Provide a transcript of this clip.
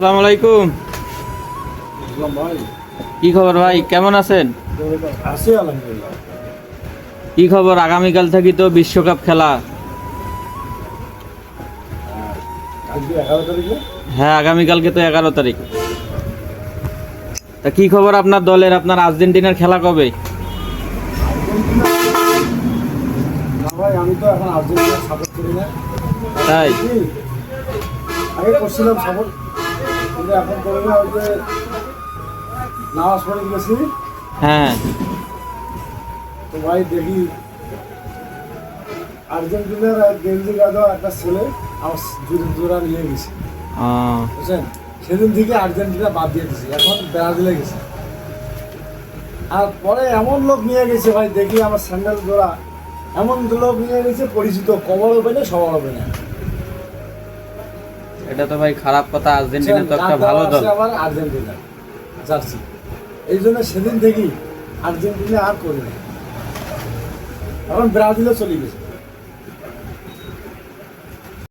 আসসালামু আলাইকুম। ভাই কি খবর ভাই, কেমন আছেন? আছি আলহামদুলিল্লাহ। কি খবর, আগামীকাল থেকে তো বিশ্বকাপ খেলা। আজকে 11 তারিখে। হ্যাঁ, আগামীকালকে তো 11 তারিখ। তা কি খবর আপনার দলের, আপনার আর্জেন্টিনার খেলা কবে? আর্জেন্টিনা না ভাই, আমি তো এখন আর্জেন্টিনা সাপোর্ট করি না। তাই? কি আগে করছিলাম সাপোর্ট, কিন্তু এখন করি না। ওই যে নামাজ পড়ে গেছি, হ্যাঁ। তো ভাই দেখি আর্জেন্টিনার গেঞ্জি গাদা একটা ছেলে আমার জোড়া নিয়ে গেছে, বুঝছেন? সেদিন থেকে আর্জেন্টিনা বাদ দিয়ে দিছি, এখন ব্রাজিলে গেছে। আর পরে এমন লোক নিয়ে গেছে ভাই, দেখি আমার স্যান্ডেল জোড়া এমন লোক নিয়ে গেছে পরিচিত, কবর হবে না, সবার হবে না। এটা তো ভাই খারাপ কথা, আর্জেন্টিনা তো একটা ভালো দল। আবার আর্জেন্টিনা জার্সি, এই জন্য সেদিন দেখি আর্জেন্টিনা আর করি না, এখন ব্রাজিলে চলে গেছে।